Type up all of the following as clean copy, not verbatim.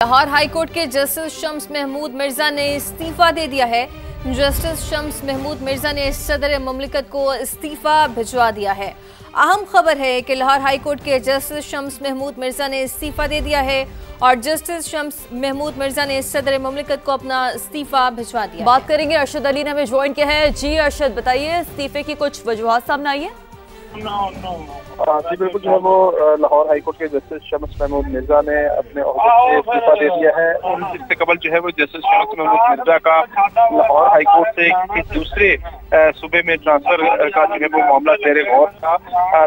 Lahore high court के justice Shams Mahmood Mirza ने इस्तीफा दे दिया है। जस्टिस शम्स महमूद मिर्जा ने सदर मुमलिकत को इस्तीफा भिजवा दिया है। अहम खबर है कि लाहौर हाई कोर्ट के जस्टिस शम्स महमूद मिर्जा ने इस्तीफा दे दिया है और जस्टिस शम्स महमूद मिर्जा ने सदर मुमलिकत को अपना इस्तीफा भिजवा दिया। बात करेंगे, अरशद अली ने हमें ज्वाइन किया है। जी अरशद, बताइए इस्तीफे की कुछ वजूहात सामने आई है? जी बिल्कुल, जो है वो लाहौर हाई कोर्ट के जस्टिस शम्स महमूद मिर्जा ने अपने ओहदे से इस्तीफा दे दिया है। इससे कबल जो है वो जस्टिस शम्स महमूद मिर्जा का लाहौर हाई कोर्ट से एक दूसरे सूबे में ट्रांसफर का जो है वो मामला ज़ेर गौर था।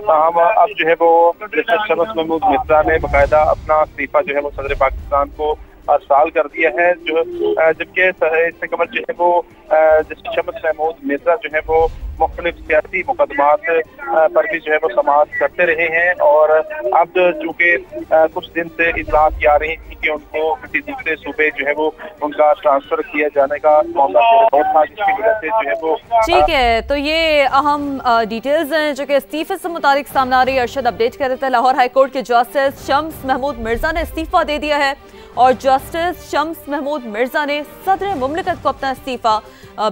ताहम अब जो है वो जस्टिस शम्स महमूद मिर्जा ने बाकायदा अपना इस्तीफा जो है वो सदर पाकिस्तान को अरसाल कर दिया है। जो जबकि इससे कबल जो है वो जस्टिस शम्स महमूद मिर्जा जो है वो मुख्तलिफ सियासी मुकदमात पर भी जो है वो समाअत करते रहे हैं और अब चूँकि कुछ दिन से इतलात आ रही थी कि उनको किसी दूसरे सूबे जो है वो उनका ट्रांसफर किया जाने का मामला था, जिसकी वजह से जो है वो ठीक है। तो ये अहम डिटेल्स हैं जो कि इस्तीफे से मुतालिक सामने आ रही है। अरशद अपडेट कर रहे थे। लाहौर हाई कोर्ट के जस्टिस शम्स महमूद मिर्जा ने इस्तीफा दे दिया है और जस्टिस शम्स महमूद मिर्जा ने सदर मुमलिकत को अपना इस्तीफा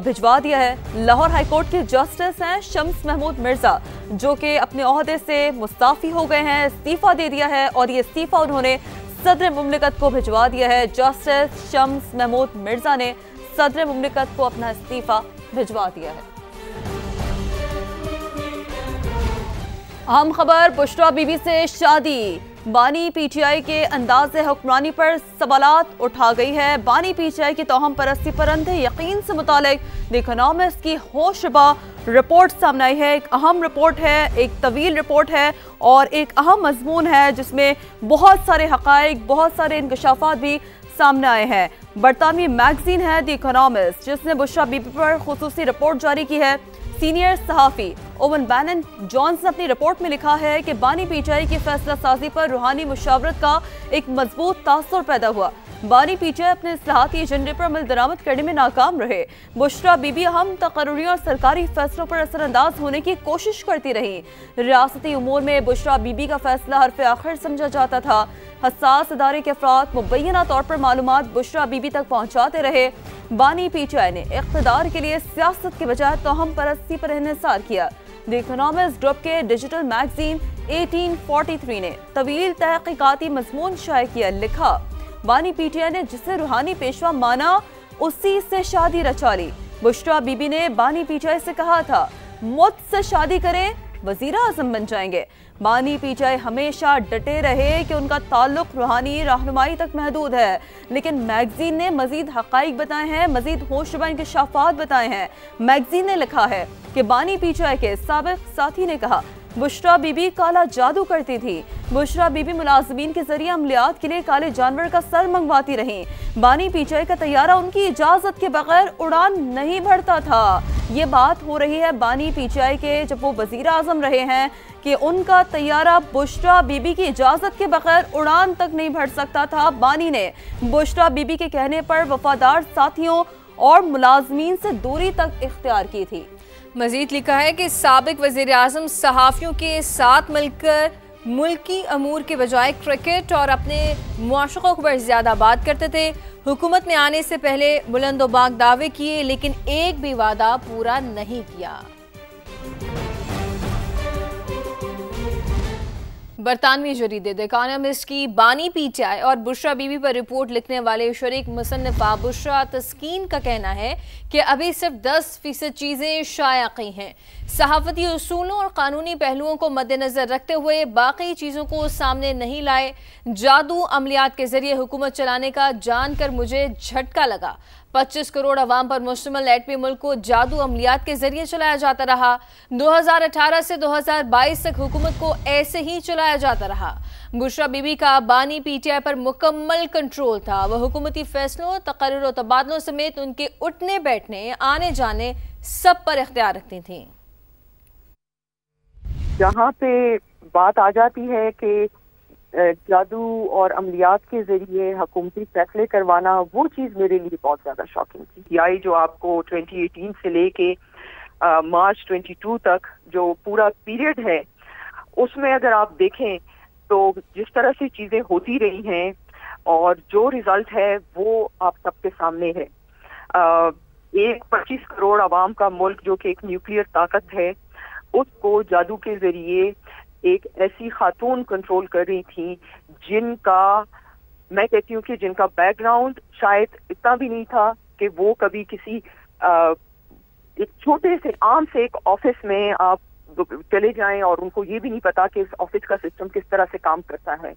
भिजवा दिया है। लाहौर हाई कोर्ट के जस्टिस हैं शम्स महमूद मिर्जा, जो कि अपने ओहदे से मुस्ताफी हो गए हैं, इस्तीफा दे दिया है और ये इस्तीफा उन्होंने सदर मुमलिकत को भिजवा दिया है। जस्टिस शम्स महमूद मिर्जा ने सदर मुमलिकत को अपना इस्तीफा भिजवा दिया है। अहम खबर, बुशरा बीबी से शादी। बानी पीटीआई के अंदाज़े हुक्मरानी पर सवालात उठा गई है। बानी पीटीआई की तोहम परस्ती पर अंधे यकीन से मुतालिक द इकोनॉमिस्ट की होशरुबा रिपोर्ट सामने आई है। एक अहम रिपोर्ट है, एक तवील रिपोर्ट है और एक अहम मजमून है जिसमें बहुत सारे हक़ाइक़, बहुत सारे इंकशाफात भी सामने आए हैं। बरतानवी मैगजीन है द इकोनॉमिस्ट, जिसने बुशरा बीबी पर खुसूसी रिपोर्ट जारी की है। सीनियर सहाफ़ी ओवन बैनन जॉन्स ने अपनी रिपोर्ट में लिखा है कि बानी पीटीआई की फैसला साजी पर रूहानी मुशावरत का एक मजबूत तासुर पैदा हुआ। बानी पीटीआई अपने इस्लाहाती एजेंडे पर अमल दरामद करने में नाकाम रहे। बुशरा बीबी अहम तकर्रुरियों और सरकारी फैसलों पर असरअंदाज होने की कोशिश करती रही। रियासती उमूर में बुशरा बीबी का फैसला हरफ आखिर समझा जाता था। हसास इदारे के अफराद मुबैना तौर पर मालूमात बुशरा बीबी तक पहुँचाते रहे। बानी पीटीआई ने इक़्तिदार के लिए सियासत के बजाय तोहम परस्ती पर इन्हिसार किया। द इकोनॉमिस्ट ग्रुप के डिजिटल मैगजीन 1843 ने तवील तहकीकाती मजमून शाये किया। लिखा, बानी पीटीआई ने जिसे रूहानी पेशवा माना उसी से शादी रचा ली। बुशरा बीबी ने बानी पीटीआई से कहा था, मुझसे शादी करें वज़ीर आज़म बन जाएंगे। बानी पीटीआई हमेशा डटे रहे कि उनका ताल्लुक रूहानी रहनुमाई तक महदूद है, लेकिन मैगजीन ने मजीद हक़ाइक़ बताए हैं, मजीद होशरुबा इंकशाफात बताए हैं। मैगजीन ने लिखा है कि बानी पीटीआई के साबिक़ साथी ने कहा, बुशरा बीबी काला जादू करती थी। बुशरा बीबी मुलाजमीन के जरिए अमलियात के लिए काले जानवर का सर मंगवाती रहीं। बानी पीटीआई का तैयारा उनकी इजाज़त के बगैर उड़ान नहीं भरता था। ये बात हो रही है बानी पीटीआई के जब वो वज़ीर आज़म रहे हैं कि उनका तैयारा बुशरा बीबी की इजाज़त के बगैर उड़ान तक नहीं भर सकता था। बानी ने बुशरा बीबी के कहने पर वफादार साथियों और मुलाजमीन से दूरी तक इख्तियार की थी। मजीद लिखा है कि साबिक वज़ीर आज़म सहाफ़ियों के साथ मिलकर मुल्की अमूर के बजाय क्रिकेट और अपने मुआशक़ों पर ज़्यादा बात करते थे। हुकूमत में आने से पहले बुलंदोबाग दावे किए, लेकिन एक भी वादा पूरा नहीं किया। बरतानवी जरीदे द इकोनॉमिस्ट की बानी पीटीआई और बुशरा बीबी पर रिपोर्ट लिखने वाले शरीक मुसन्निफा बुशरा तस्कीन का कहना है कि अभी सिर्फ 10% चीज़ें शाया की हैं। सहाफ़ती उसूलों और कानूनी पहलुओं को मद्देनज़र रखते हुए बाकी चीज़ों को सामने नहीं लाए। जादू अमलियात के जरिए हुकूमत चलाने का जानकर मुझे झटका लगा। 25 करोड़ अवाम पर मुश्तमिल एटमी मुल्क को जादू अमलियात के जरिए चलाया जाता रहा। 2018 से 2022 तक हुकूमत को ऐसे ही चलाया जाता रहा। बुशरा बीबी का बानी पीटीआई पर मुकम्मल कंट्रोल था। वह हुकूमती फैसलों, तकर्रुर और तबादलों समेत उनके उठने बैठने, आने जाने सब पर इख्तियार रखती थी। जहाँ पे बात आ जाती है कि जादू और अमलियात के जरिए हुकूमती फैसले करवाना, वो चीज़ मेरे लिए बहुत ज़्यादा शॉकिंग थी। पीटीआई जो आपको 2018 से लेके मार्च 22 तक जो पूरा पीरियड है, उसमें अगर आप देखें तो जिस तरह से चीज़ें होती रही हैं اور جو ریزلٹ ہے وہ آپ سب کے سامنے ہے. ایک 25 کروڑ عوام کا ملک جو کہ ایک نیوکلیئر طاقت ہے، اس کو جادو کے ذریعے ایک ایسی خاتون کنٹرول کر رہی تھی جن کا، میں کہتی ہوں کہ جن کا بیک گراؤنڈ شاید اتنا بھی نہیں تھا کہ وہ کبھی کسی ایک چھوٹے سے عام سے ایک آفس میں آپ چلے جائیں اور ان کو یہ بھی نہیں پتا کہ اس آفس کا سسٹم کس طرح سے کام کرتا ہے.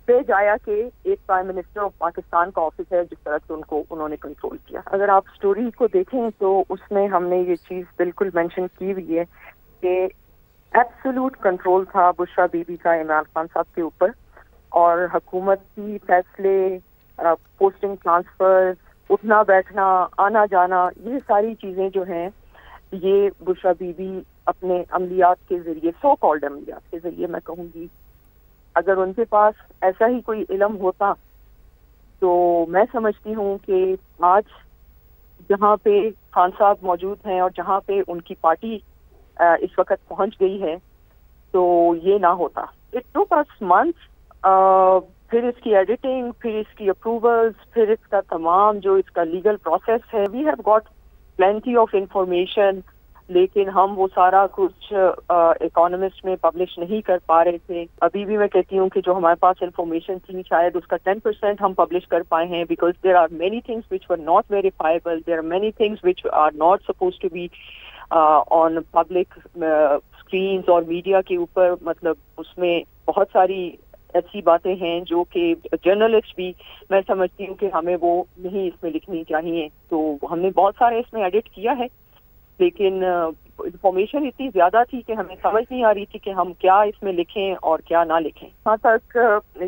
پہ جایا کہ ایک پرائم منسٹر آف پاکستان کا آفس ہے جس طرح سے انہوں نے کنٹرول کیا. اگر آپ سٹوری کو دیکھیں تو اس میں ہم نے یہ چیز بالکل مینشن کی ہوئی ہے کہ ایبسولوٹ کنٹرول تھا بشرا بی بی کا عمران خان صاحب کے اوپر، اور حکومتی فیصلے، پوسٹنگ ٹرانسفر، اٹھنا بیٹھنا، آنا جانا، یہ ساری چیزیں جو ہیں یہ بشرا بی بی اپنے عملیات کے ذریعے، سو کالڈ عملیات کے ذریعے میں کہوں گی، اگر ان کے پاس ایسا ہی کوئی علم ہوتا تو میں سمجھتی ہوں کہ آج جہاں پہ خان صاحب موجود ہیں اور جہاں پہ ان کی پارٹی اس وقت پہنچ گئی ہے تو یہ نہ ہوتا. اٹ ٹوک اس منتھس، پھر اس کی ایڈیٹنگ، پھر اس کی اپروولز، پھر اس کا تمام جو اس کا لیگل پروسیس ہے. We have got plenty of information, لیکن ہم وہ سارا کچھ اکانومسٹ میں پبلش نہیں کر پا رہے تھے. ابھی بھی میں کہتی ہوں کہ جو ہمارے پاس انفارمیشن تھی شاید اس کا 10% ہم پبلش کر پائے ہیں، because there are many things which were not verifiable, there are many things which are not supposed to be on public screens اور میڈیا کے اوپر. مطلب اس میں بہت ساری ایسی باتیں ہیں جو کہ جرنلسٹ بھی، میں سمجھتی ہوں کہ ہمیں وہ نہیں اس میں لکھنی چاہیے. تو ہم نے بہت سارے اس میں ایڈٹ کیا ہے، لیکن انفارمیشن اتنی زیادہ تھی کہ ہمیں سمجھ نہیں آ رہی تھی کہ ہم کیا اس میں لکھیں اور کیا نہ لکھیں. جہاں تک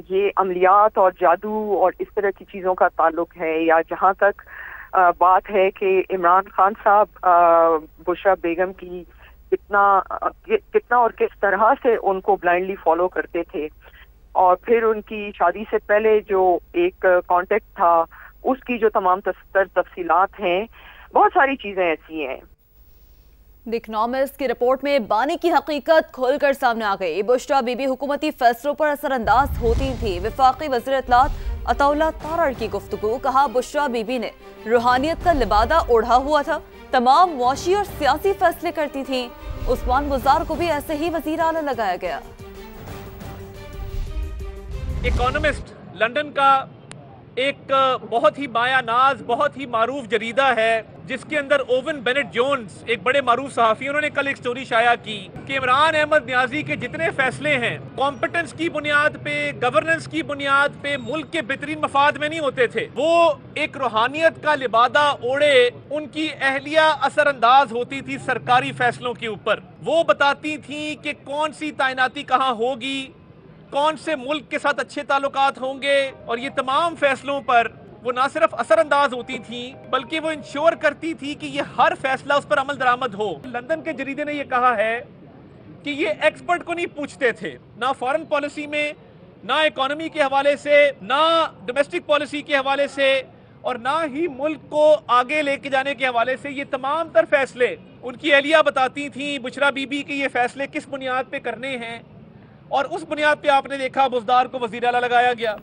یہ عملیات اور جادو اور اس طرح کی چیزوں کا تعلق ہے، یا جہاں تک بات ہے کہ عمران خان صاحب بشرا بیگم کی کتنا اور کس طرح سے ان کو بلائنڈلی فالو کرتے تھے، اور پھر ان کی شادی سے پہلے جو ایک کانٹیکٹ تھا اس کی جو تمام تفصیلات ہیں، بہت ساری چیزیں ایسی ہیں. دی اکنامسٹ کی رپورٹ میں بانی کی حقیقت کھول کر سامنے آ گئی. بشرا بی بی حکومتی فیصلوں پر اثر انداز ہوتی تھی. وفاقی وزیر اطلاعات عطاءاللہ تارڑ کی گفتگو، کہا بشرا بی بی نے روحانیت کا لبادہ اوڑھا ہوا تھا، تمام معاشی اور سیاسی فیصلے کرتی تھیں. عثمان گزار کو بھی ایسے ہی وزیر اعلیٰ لگایا گیا. اکانومسٹ لندن کا ایک بہت ہی مایہ ناز، بہت ہی معروف جریدہ ہے جس کے اندر اوون بینٹ جونز ایک بڑے معروف صحافی، انہوں نے کل ایک سٹوری شائع کی کہ عمران احمد نیازی کے جتنے فیصلے ہیں کمپٹنس کی بنیاد پہ، گورننس کی بنیاد پہ، ملک کے بہترین مفاد میں نہیں ہوتے تھے، وہ ایک روحانیت کا لبادہ اوڑھے ان کی اہلیہ اثر انداز ہوتی تھی سرکاری فیصلوں کے اوپر. وہ بتاتی تھیں کہ کون سی تعیناتی کہاں ہوگی، کون سے ملک کے ساتھ اچھے تعلقات ہوں گے، اور یہ تمام فیصلوں پر وہ نہ صرف اثر انداز ہوتی تھیں بلکہ وہ انشور کرتی تھی کہ یہ ہر فیصلہ اس پر عمل درآمد ہو. لندن کے جریدے نے یہ کہا ہے کہ یہ ایکسپرٹ کو نہیں پوچھتے تھے، نہ فارن پالیسی میں، نہ اکانومی کے حوالے سے، نہ ڈومیسٹک پالیسی کے حوالے سے، اور نہ ہی ملک کو آگے لے کے جانے کے حوالے سے. یہ تمام تر فیصلے ان کی اہلیہ بتاتی تھیں بشرا بی بی کہ یہ فیصلے کس بنیاد پہ کرنے ہیں، اور اس بنیاد پہ آپ نے دیکھا بزدار کو وزیر اعلیٰ لگایا گیا.